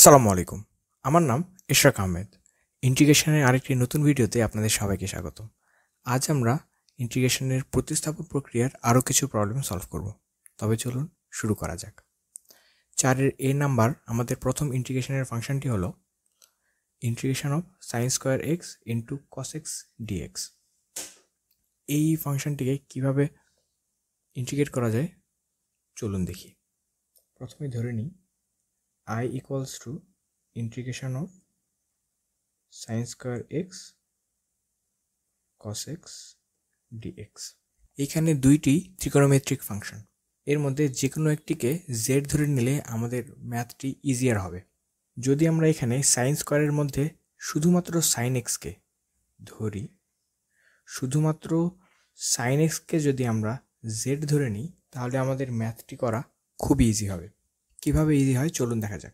আসসালামু আলাইকুম। আমার নাম ইশরাক আহমেদ। ইন্টিগ্রেশনের আরেকটি নতুন ভিডিওতে আপনাদের সবাইকে স্বাগত। আজ আমরা ইন্টিগ্রেশনের প্রতিস্থাপন প্রক্রিয়ার আরও কিছু প্রবলেম সলভ করব। তবে চলুন শুরু করা যাক। 4-এর এ নাম্বার আমাদের প্রথম ইন্টিগ্রেশনের ফাংশনটি হলো integration of sine square x into cos x d x. এই ফাংশনটিকে কিভাবে ইন্টিগ্রেট করা যায় চলুন দেখি। প্রথমে ধরে নিই I equals to integration of sin square x cos x dx। এখানে দুইটি ত্রিকোণমিতিক ফাংশন, এর মধ্যে যে কোনো একটিকে z ধরে নিলে আমাদের ম্যাথটি ইজিয়ার হবে। যদি আমরা এখানে সাইন স্কোয়ারের মধ্যে শুধুমাত্র সাইন এক্সকে ধরি, শুধুমাত্র সাইন এক্সকে যদি আমরা z ধরে নিই তাহলে আমাদের ম্যাথটি করা খুবই ইজি হবে। কিভাবে ইজি হয় চলুন দেখা যাক।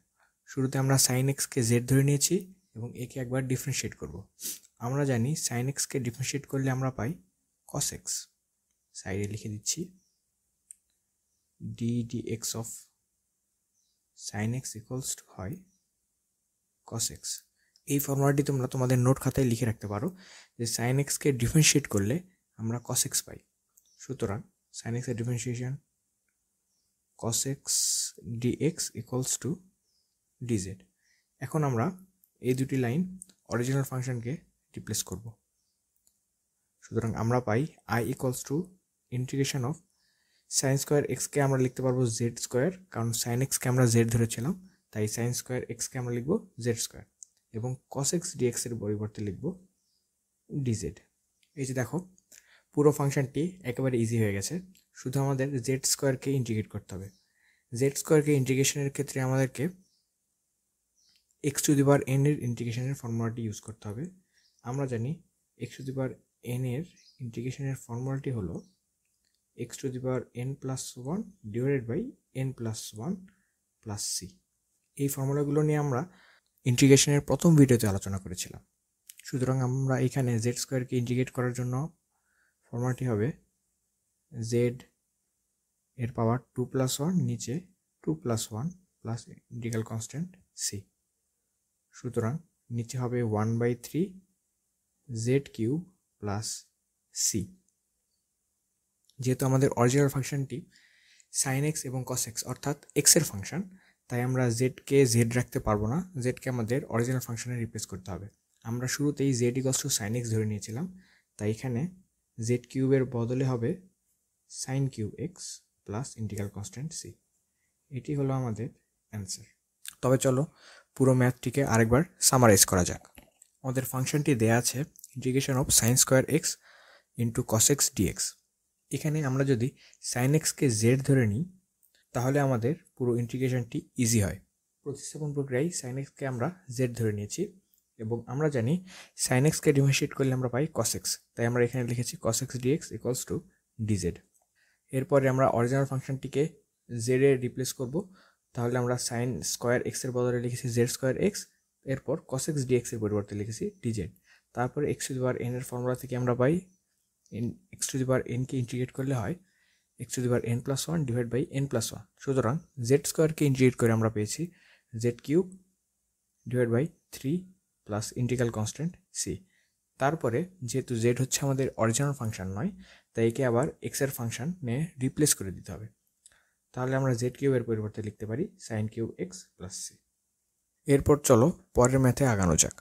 শুরুতে আমরা সাইন এক্সকে জেড ধরে নিয়েছি এবং একে একবার ডিফারেন্সিয়েট করব। আমরা জানি সাইন এক্সকে ডিফারেন্সিয়েট করলে আমরা পাই কস এক্স। সাইডে লিখে দিচ্ছি D d x of sine x equals two হয় কস এক্স। এই ফর্মুলাটি তোমরা তোমাদের নোট খাতায় লিখে রাখতে পারো যে সাইন এক্সকে ডিফারেন্সিয়েট করলে আমরা কস এক্স পাই। সুতরাং সাইন এক্সের differentiation cos x dx equals to dz। এখন আমরা এই দুটি লাইন অরিজিনাল ফাংশনকে রিপ্লেস করব। সুতরাং আমরা পাই I equals to integration of sine square এক্সকে আমরা লিখতে পারবো জেড স্কোয়ার, কারণ সাইন এক্সকে আমরা জেড ধরেছিলাম, তাই সাইন স্কোয়ার এক্সকে আমরা লিখবো জেড স্কোয়ার এবং cos x dx এর পরিবর্তে লিখবো dz। এই যে দেখো পুরো ফাংশনটি একেবারে ইজি হয়ে গেছে। শুধু আমাদের জেড স্কোয়ারকে ইন্টিগ্রেট করতে হবে। জেড স্কোয়ারকে ইন্টিগ্রেশনের ক্ষেত্রে আমাদেরকে x to the power n এর ইন্টিগ্রেশনের ফর্মুলাটি ইউজ করতে হবে। আমরা জানি x to the power n এর ইন্টিগ্রেশনের ফর্মুলাটি হলো x to the power n plus one divided by n plus one plus c. এই ফর্মুলাগুলো নিয়ে আমরা ইন্টিগ্রেশনের প্রথম ভিডিওতে আলোচনা করেছিলাম। সুতরাং আমরা এখানে জেড স্কোয়ারকে ইন্টিগ্রেট করার জন্য ফর্মুলাটি হবে জেড এর পাওয়ার 2+1 নিচে 2+1 প্লাস ইন্টিগ্রাল কনস্ট্যান্ট সি। সুতরাং নিচে হবে 1/3 জেড কিউব প্লাস সি। যেহেতু আমাদের অরিজিনাল ফাংশনটি সাইন এক্স এবং কস এক্স অর্থাৎ এক্সের ফাংশন, তাই আমরা জেডকে জেড রাখতে পারবো না, জেডকে আমাদের অরিজিনাল ফাংশনে রিপ্লেস করতে হবে। আমরা শুরুতেই z equals to sine x ধরে নিয়েছিলাম, তাই এখানে জেড কিউবের বদলে হবে sine cube x plus integral constant C. এটি হলো আমাদের অ্যান্সার। তবে চলো পুরো ম্যাথটিকে আরেকবার সামারাইজ করা যাক। আমাদের ফাংশনটি দেয়া আছে integration of sine square x into cos x d x. এখানে আমরা যদি সাইন এক্সকে জেড ধরে নিই তাহলে আমাদের পুরো ইন্টিগ্রেশনটি ইজি হয়। প্রতিস্থাপন প্রক্রিয়ায় সাইন এক্সকে আমরা জেড ধরে নিয়েছি এবং আমরা জানি সাইন এক্সকে ডিফারেন্সিয়েট করলে আমরা পাই কস এক্স, তাই আমরা এখানে লিখেছি cos x dx equals to dz. এরপরে আমরা অরিজিনাল ফাংশনটিকে জেড এ রিপ্লেস করব, তাহলে আমরা সাইন স্কোয়ার এক্সের বদলে লিখেছি জেড স্কোয়ার এক্স, এরপর কস এক্স ডিএক্স এর পরিবর্তে লিখেছি ডিজেড। তারপরে x to the power n এর ফর্মুলা থেকে আমরা পাই এক্স টু দি পাওয়ার এনকে ইন্টিগ্রেট করলে হয় x to the power n plus one divide by n plus one. সুতরাং জেড স্কোয়ারকে ইন্টিগ্রেট করে আমরা পেয়েছি z cube divide by 3 plus integral constant c. তারপরে যেহেতু জেড হচ্ছে আমাদের অরিজিনাল ফাংশন নয়, তাই একে আবার এক্সের ফাংশন নিয়ে রিপ্লেস করে দিতে হবে। তাহলে আমরা জেড কিউবের পরিবর্তে লিখতে পারি sine cube x plus c. এরপর চলো পরের ম্যাথে আগানো যাক।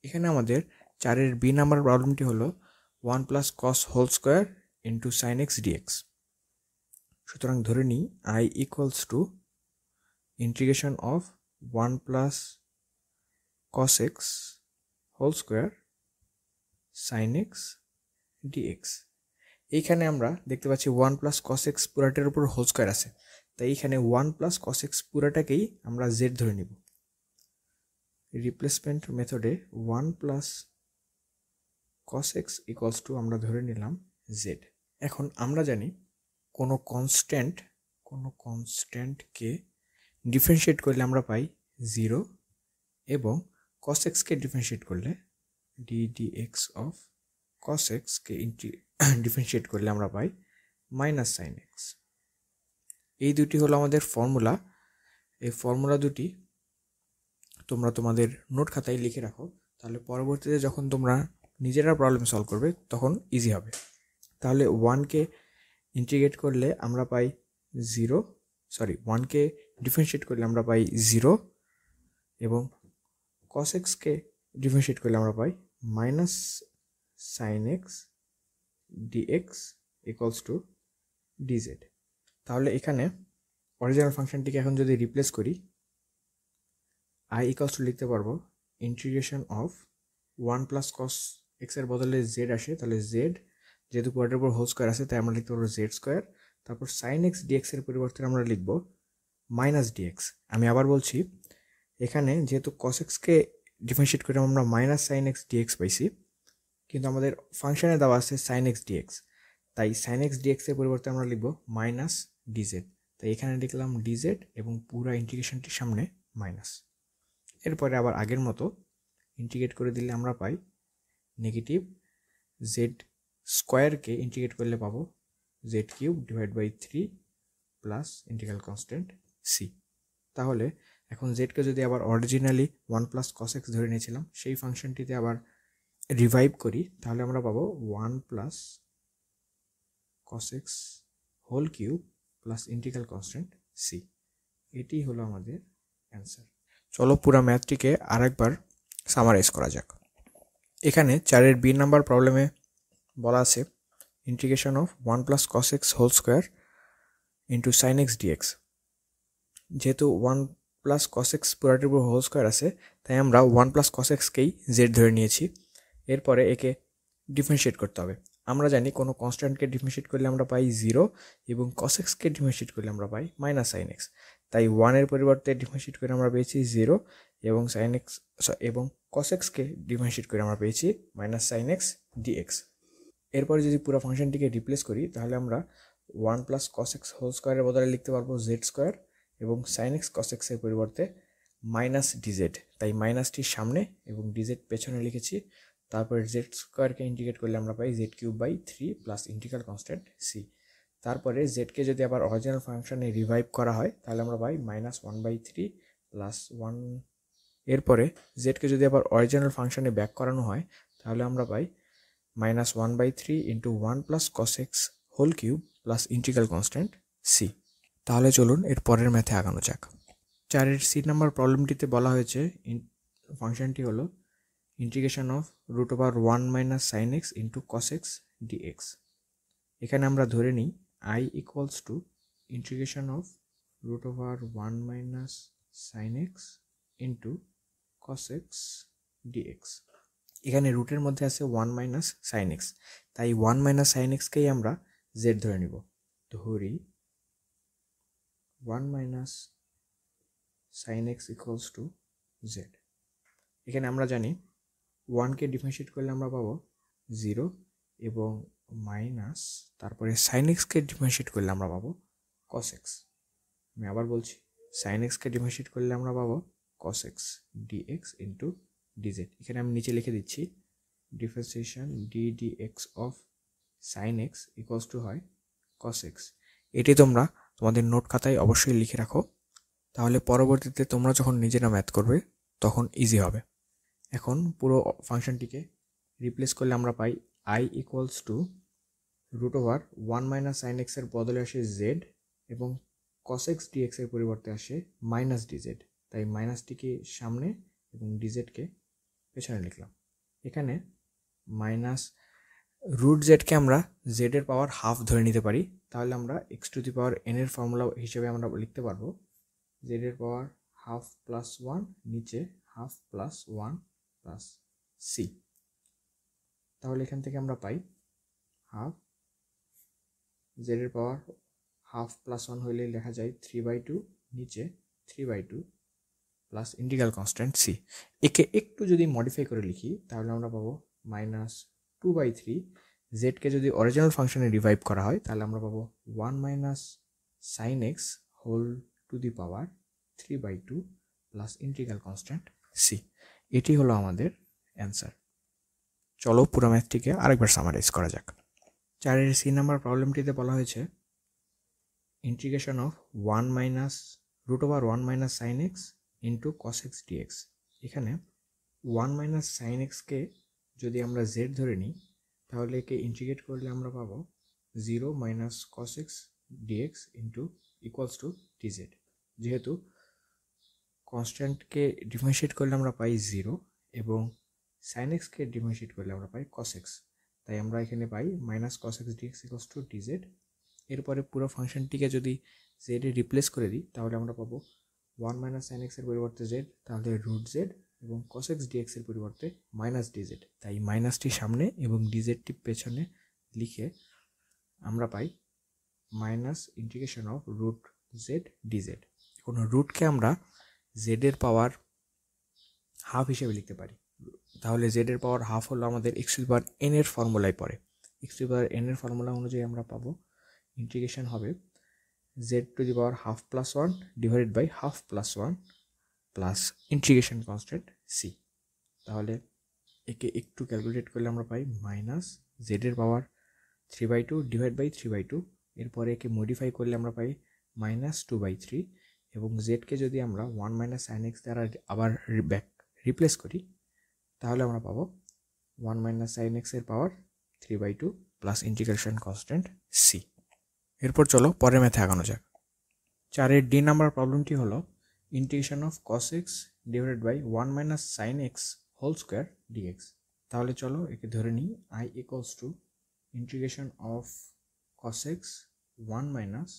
এখানে আমাদের 4-এর বি নাম্বার প্রবলেমটি হলো 1 plus cos whole square into sine x d x. সুতরাং ধরে নিই I equals to integration of 1 plus cos x whole square sine x d x. এইখানে আমরা দেখতে পাচ্ছি 1 প্লাস কস এক্স পুরাটার উপর হোল স্কোয়ার আছে, তাই এইখানে 1 প্লাস কস এক্স পুরাটাকেই আমরা জেড ধরে নিব। রিপ্লেসমেন্ট মেথডে 1 plus cos x equals two আমরা ধরে নিলাম জেড। এখন আমরা জানি কোনো কনস্ট্যান্টকে ডিফারেন্সিয়েট করলে আমরা পাই 0 এবং কস এক্সকে ডিফারেন্সিয়েট করলে d d x of cos এক্সকে ডিফারেন্সিয়েট করলে আমরা পাই মাইনাস সাইন এক্স। এই দুটি হলো আমাদের ফর্মুলা। এই ফর্মুলা দুটি তোমরা তোমাদের নোট খাতায় লিখে রাখো, তাহলে পরবর্তীতে যখন তোমরা নিজেরা প্রবলেম সলভ করবে তখন ইজি হবে। তাহলে 1কে ইন্টিগ্রেট করলে আমরা পাই 1কে ডিফারেন্সিয়েট করলে আমরা পাই 0 এবং cos xকে ডিফারেন্সিয়েট করলে আমরা পাই minus sin x dx equals to dz। তাহলে এখানে অরিজিনাল ফাংশনটিকে এখন যদি রিপ্লেস করি, i ইকুয়ালস টু লিখতে পারবো integration of 1 plus cos x এর বদলে z আসে, তাহলে z যেহেতু পুরোটার উপর হোল স্কোয়ার আছে তাই আমরা লিখতে পারবো z স্কোয়ার, তারপর sin x dx এর পরিবর্তে আমরা লিখবো মাইনাস dx। আমি আবার বলছি, এখানে যেহেতু cos x কে ডিফারেন্সিয়েট করে আমরা মাইনাস sin x dx পাইছি, কিন্তু আমাদের ফাংশনে দেওয়া আছে sin x dx, তাই sin x dx এর পরিবর্তে আমরা লিখবো মাইনাস dz। তাই এখানে লিখলাম dz এবং পুরো ইন্টিগ্রেশনটির সামনে মাইনাস। এরপরে আবার আগের মতো ইন্টিগ্রেট করে দিলে আমরা পাই নেগেটিভ z স্কোয়ারকে ইন্টিগ্রেট করলে পাবো z cube divide by 3 plus integral constant c। তাহলে এখন z কে যদি আবার অরিজিনালি 1 প্লাস cos x ধরে নিয়েছিলাম সেই ফাংশনটিতে আবার রিভাইভ করি, তাহলে আমরা পাবো 1 plus cos x whole cube plus integral constant c। এটি হলো আমাদের অ্যান্সার। চলো পুরো ম্যাথটিকে আরেকবার সামারাইজ করা যাক। এখানে 4-এর বি নাম্বার প্রবলেমে বলা আছে integration of 1 plus cos x whole square into sin x dx। যেহেতু 1 প্লাস cos x পুরোটির উপর হোল স্কোয়ার আছে তাই আমরা 1 প্লাস cos x কেই z ধরে নিয়েছি। এরপরে একে ডিফারেন্সিয়েট করতে হবে। আমরা জানি কোনো কনস্ট্যান্টকে ডিফারেন্সিয়েট করলে আমরা পাই 0 এবং cos x কে ডিফারেন্সিয়েট করলে আমরা পাই মাইনাস sin x। তাই 1 এর পরিবর্তে ডিফারেন্সিয়েট করে আমরা পেয়েছি 0 এবং sin x এবং cos x কে ডিফারেন্সিয়েট করে আমরা পেয়েছি মাইনাস sin x dx। এরপরে যদি পুরো ফাংশনটিকে রিপ্লেস করি তাহলে আমরা 1 প্লাস cos x হোল স্কোয়ারের বদলে লিখতে পারবো z স্কোয়ার এবং sin x cos x এর পরিবর্তে মাইনাস dz। তাই মাইনাসটির সামনে এবং dz পেছনে লিখেছি। তারপর z স্কোয়ারকে ইন্টিগ্রেট করলে আমরা পাই z cube by 3 plus integral constant c। তারপরে z কে যদি আবার অরিজিনাল ফাংশনে রিভাইভ করা হয় তাহলে আমরা পাই মাইনাস 1/3 প্লাস 1। এরপরে z কে যদি আবার অরিজিনাল ফাংশনে ব্যাক করানো হয় তাহলে আমরা পাই minus 1/3 into 1 plus cos x whole cube plus integral constant c। তাহলে চলুন এর পরের ম্যাথে আগানো যাক। 4-এর সি নাম্বার প্রবলেমটিতে বলা হয়েছে ফাংশনটি হলো integration of √1 minus sin x into cos x dx। এখানে আমরা ধরে নিই i equals to integration of √1 minus sin x into cos x dx। এখানে রুটের মধ্যে আছে 1 মাইনাস sin x, তাই 1 মাইনাস sin x কেই আমরা z ধরে নিব। ধরি 1 minus sin x equals to z। এখানে আমরা জানি 1কে ডিফারেন্সিয়েট করলে আমরা পাবো 0 এবং মাইনাস তারপরে sin x কে ডিফারেন্সিয়েট করলে আমরা পাবো cos x। আমি আবার বলছি sin x কে ডিফারেন্সিয়েট করলে আমরা পাবো cos x dx into dz। এখানে আমি নিচে লিখে দিচ্ছি differentiation dx of sin x equals to হয় cos x। এটি তোমরা তোমাদের নোট খাতায় অবশ্যই লিখে রাখো, তাহলে পরবর্তীতে তোমরা যখন নিজেরা ম্যাথ করবে তখন ইজি হবে। এখন পুরো ফাংশনটিকে রিপ্লেস করলে আমরা পাই i equals to √1 minus sin x এর বদলে আসে z এবং cos x dx এর পরিবর্তে আসে মাইনাস dz। তাই মাইনাসটিকে সামনে এবং dz-কে পেছনে লিখলাম। এখানে মাইনাস √z-কে আমরা z এর পাওয়ার হাফ ধরে নিতে পারি, তাহলে আমরা x two the power n এর ফর্মুলা হিসেবে আমরা লিখতে পারবো z এর পাওয়ার হাফ প্লাস 1 নিচে হাফ প্লাস 1 প্লাস c। তাহলে এখান থেকে আমরা পাই হাফ z এর পাওয়ার হাফ প্লাস 1 হইলে লেখা যায় 3/2 নিচে 3/2 প্লাস ইন্টিগ্রাল কনস্ট্যান্ট c। একে একটু যদি মডিফাই করে লিখি তাহলে আমরা পাবো মাইনাস 2/3। z কে যদি অরিজিনাল ফাংশনে রিভাইভ করা হয় তাহলে আমরা পাবো 1 minus sin x whole to the power 3/2 plus integral constant c। এটি হলো আমাদের অ্যান্সার। চলো পুরো ম্যাথটিকে আরেকবার সামারাইজ করা যাক। 4-এর সি নাম্বার প্রবলেমটিতে বলা হয়েছে integration of √1 minus sin x into cos x dx। এখানে 1 মাইনাস সাইন এক্সকে যদি আমরা জেড ধরে নিই তাহলে একে ইন্টিগ্রেট করলে আমরা পাবো 0 minus cos x d x into equals to d z. যেহেতু কনস্ট্যান্টকে ডিফারেন্সিয়েট করলে আমরা পাই 0 এবং সাইন এক্সকে ডিফারেন্সিয়েট করলে আমরা পাই কস এক্স, তাই আমরা এখানে পাই minus cos x dx equals to dz. এরপরে পুরো ফাংশনটিকে যদি জেডে রিপ্লেস করে দিই তাহলে আমরা পাবো 1 মাইনাস সাইন এক্সের পরিবর্তে জেড, তাহলে রুট জেড, এবং কস এক্স ডিএক্সের পরিবর্তে মাইনাস ডিজেড, তাই মাইনাসটি সামনে এবং ডিজেডটি পেছনে লিখে আমরা পাই minus integration of root z dz. এখন রুটকে আমরা জেডের পাওয়ার হাফ হিসেবে লিখতে পারি, তাহলে জেডের পাওয়ার হাফ হলো আমাদের x to the power n এর ফর্মুলায় পড়ে। X to the power n এর ফর্মুলা অনুযায়ী আমরা পাবো ইন্টিগ্রেশন হবে z to the power half plus 1 divided by half plus 1 plus integration constant C. তাহলে একে একটু ক্যালকুলেট করলে আমরা পাই মাইনাস জেডের পাওয়ার 3/2 ডিভাইড বাই 3/2, এরপরে একে মডিফাই করলে আমরা পাই মাইনাস 2/3, এবং জেডকে যদি আমরা 1 মাইনাস সাইন এক্স দ্বারা আবার রিপ্লেস করি তাহলে আমরা পাবো 1 মাইনাস সাইন এক্সের পাওয়ার 3/2 প্লাস ইন্টিগ্রেশন কনস্ট্যান্ট সি। এরপর চলো পরের ম্যাথে আগানো যাক। 4-এর ডি নাম্বার প্রবলেমটি হলো integration of cos x divided by 1 minus sine x whole square dx. তাহলে চলো একে ধরে নিই I equals to integration of cos x 1 minus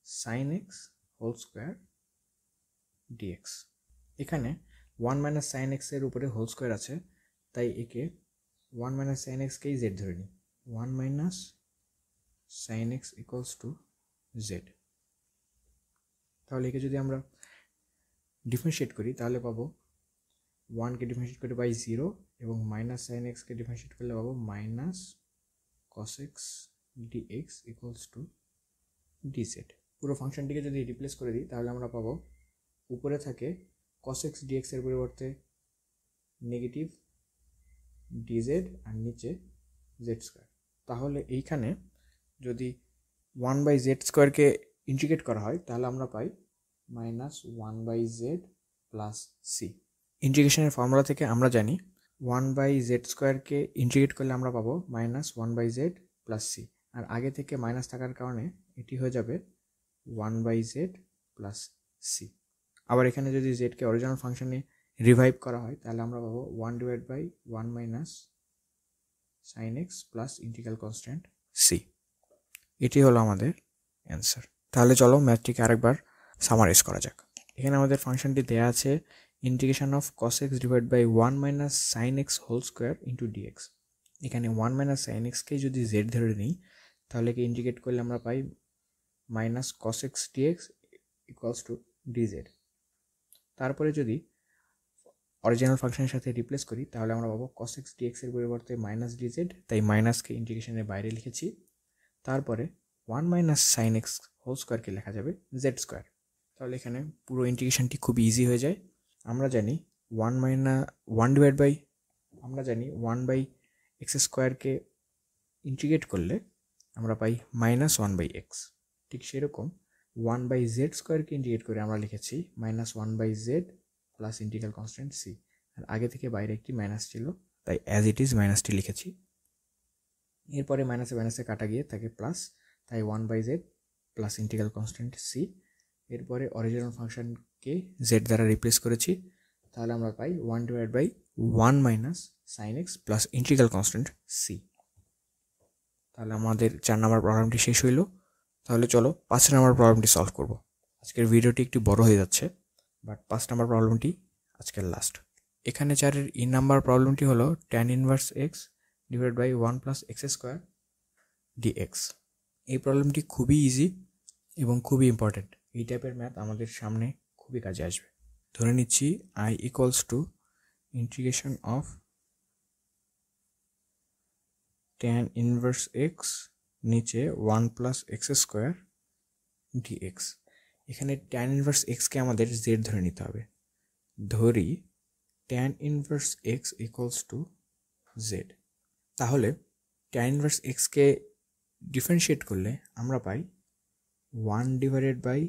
sine x whole square dx. এখানে 1 মাইনাস সাইন এক্সের উপরে হোল স্কোয়ার আছে, তাই একে 1 মাইনাস সাইন এক্সকেই জেড ধরে নিই। 1 minus sine x equals to z. তাহলে একে যদি আমরা ডিফারেন্সিয়েট করি তাহলে পাবো 1কে ডিফারেন্সিয়েট করে পাই 0, এবং মাইনাস সাইন এক্সকে ডিফারেন্সিয়েট করলে পাবো minus cos x dx equals to dz. পুরো ফাংশনটিকে যদি রিপ্লেস করে দিই তাহলে আমরা পাবো উপরে থাকে কস এক্স ডিএক্স এর পরিবর্তে নেগেটিভ ডিজেড আর নিচে জেড স্কোয়ার। তাহলে এইখানে যদি 1/z স্কোয়ারকে ইন্টিগ্রেট করা হয় তাহলে আমরা পাই মাইনাস 1/z প্লাস সি। ইন্টিগ্রেশনের ফর্মুলা থেকে আমরা জানি 1/z স্কোয়ারকে ইন্টিগ্রেট করলে আমরা পাবো মাইনাস 1/z প্লাস সি, আর আগে থেকে মাইনাস থাকার কারণে এটি হয়ে যাবে 1/z প্লাস সি। আবার এখানে যদি জেডকে অরিজিনাল ফাংশনে রিভাইভ করা হয় তাহলে আমরা পাবো 1 divide by 1 minus sine x plus integral constant C. এটি হলো আমাদের অ্যান্সার। তাহলে চলো ম্যাথটিকে আরেকবার সামারাইজ করা যাক। এখানে আমাদের ফাংশনটি দেয়া আছে integration of cos x divide by 1 minus sine x whole square into dx. এখানে 1 মাইনাস সাইন এক্সকে যদি জেড ধরে নিই তাহলে কি ইন্টিগ্রেট করলে আমরা পাই minus cos x dx equals to dz. তারপরে যদি অরিজিনাল ফাংশনের সাথে রিপ্লেস করি তাহলে আমরা পাবো কস এক্স ডিএক্স এর পরিবর্তে মাইনাস ডিজেড, তাই মাইনাসকে ইন্টিগ্রেশনের বাইরে লিখেছি। তারপরে 1 মাইনাস সাইন এক্স হোল স্কোয়ারকে লেখা যাবে জেড স্কোয়ার। তাহলে এখানে পুরো ইন্টিগ্রেশনটি খুব ইজি হয়ে যায়। আমরা জানি 1/x স্কোয়ারকে ইন্টিগ্রেট করলে আমরা পাই মাইনাস 1/x। ঠিক সেরকম 1/z স্কোয়ারকে ইন্টিগ্রেট করে আমরা লিখেছি minus 1/z plus integral constant c, আর আগে থেকে বাইরে একটি মাইনাস ছিল তাই অ্যাজ ইট ইজ মাইনাসটি লিখেছি। এরপরে মাইনাসে কাটা গিয়ে থাকে প্লাস, তাই 1/z plus integral constant C. এরপরে অরিজিনাল ফাংশনকে জেড দ্বারা রিপ্লেস করেছি, তাহলে আমরা পাই 1 divide by 1 minus sine x plus integral constant C. তাহলে আমাদের 4 নম্বর প্রবলেমটি শেষ হইল। তাহলে চলো 5 নম্বর প্রবলেমটি সলভ করব। আজকের ভিডিওটি একটু বড় হয়ে যাচ্ছে, বাট 5 নম্বর প্রবলেমটি আজকের লাস্ট। এখানে 4-এর ই নাম্বার প্রবলেমটি হলো tan inverse x divide by 1 plus x square dx. এই প্রবলেমটি খুবই ইজি এবং খুবই ইম্পর্টেন্ট। এই টাইপের ম্যাথ আমাদের সামনে খুবই কাজে আসবে। ধরে নিচ্ছি I equals to integration of tan inverse x নিচে 1 প্লাস এক্স স্কোয়ার ডিএক্স। এখানে tan ইনভার্স এক্সকে আমাদের জেড ধরে নিতে হবে। ধরি tan inverse x equals to z. তাহলে tan ইনভার্স এক্সকে ডিফারেন্সিয়েট করলে আমরা পাই 1 divided by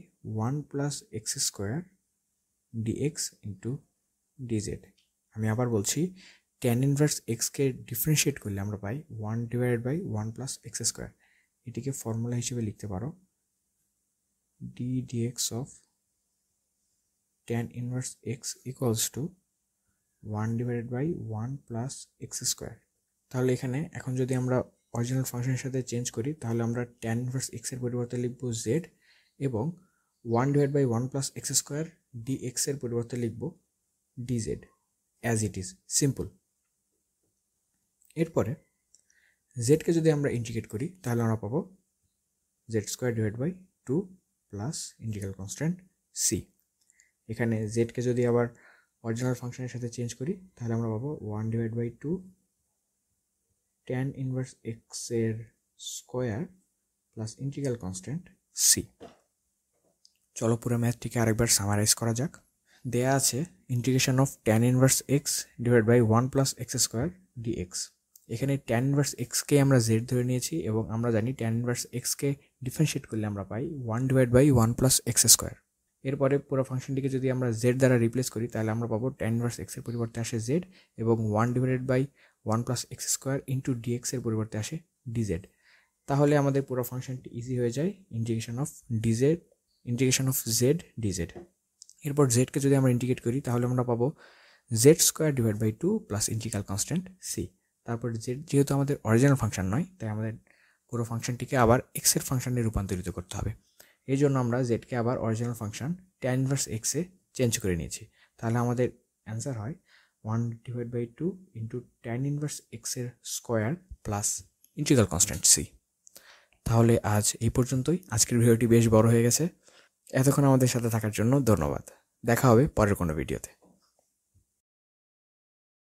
1 plus x square dx into dz. আমি আবার বলছি, ট্যান ইনভার্স এক্সকে ডিফারেন্সিয়েট করলে আমরা পাই 1/1 প্লাস এক্স স্কোয়ার। এটিকে ফর্মুলা হিসেবে লিখতে পারো d dx of tan inverse x equals to 1/1 plus x square. তাহলে এখানে এখন যদি আমরা অরিজিনাল ফাংশনের সাথে চেঞ্জ করি তাহলে আমরা ট্যান ইনভার্স এক্সের পরিবর্তে লিখব জেড এবং 1/1 প্লাস এক্স স্কোয়ার ডিএক্স এর পরিবর্তে লিখব DZ as it is, simple. এরপরে জেডকে যদি আমরা ইন্টিগ্রেট করি তাহলে আমরা পাবো z² / 2 plus integral constant C. এখানে জেডকে যদি আবার অরিজিনাল ফাংশনের সাথে চেঞ্জ করি তাহলে আমরা পাবো 1/2 ট্যান ইনভার্স এক্স এর square plus integral constant C. চলো পুরো ম্যাথটিকে আরেকবার সামারাইজ করা যাক। দেয়া আছে integration of tan inverse x divide by 1 plus x square dx. এখানে ট্যান ইনভার্স এক্সকে আমরা জেড ধরে নিয়েছি এবং আমরা জানি ট্যান ইনভার্স এক্সকে ডিফারেন্সিয়েট করলে আমরা পাই 1/1 প্লাস এক্স স্কোয়ার। এরপরে পুরো ফাংশনটিকে যদি আমরা জেড দ্বারা রিপ্লেস করি তাহলে আমরা পাবো ট্যান ইনভার্স এক্সের পরিবর্তে আসে জেড এবং 1/1 plus x square into dx এর পরিবর্তে আসে ডিজেড। তাহলে আমাদের পুরো ফাংশনটি ইজি হয়ে যায় ইন্টিগ্রেশন অফ জেড ডিজেড। এরপর জেডকে যদি আমরা ইন্টিগ্রেট করি তাহলে আমরা পাবো z² / 2 plus integral constant C. তারপর জেড যেহেতু আমাদের অরিজিনাল ফাংশন নয় তাই আমাদের পুরো ফাংশনটিকে আবার এক্সের ফাংশনে রূপান্তরিত করতে হবে। এই জন্য আমরা জেডকে আবার অরিজিনাল ফাংশন ট্যান ইনভার্স এক্সে চেঞ্জ করে নিয়েছি। তাহলে আমাদের অ্যান্সার হয় 1/2 ইন্টু ট্যান ইনভার্স এক্সের square plus integral constant C. তাহলে আজ এই পর্যন্তই। আজকের ভিডিওটি বেশ বড় হয়ে গেছে। এতক্ষণ আমাদের সাথে থাকার জন্য ধন্যবাদ। দেখা হবে পরের কোনো ভিডিওতে।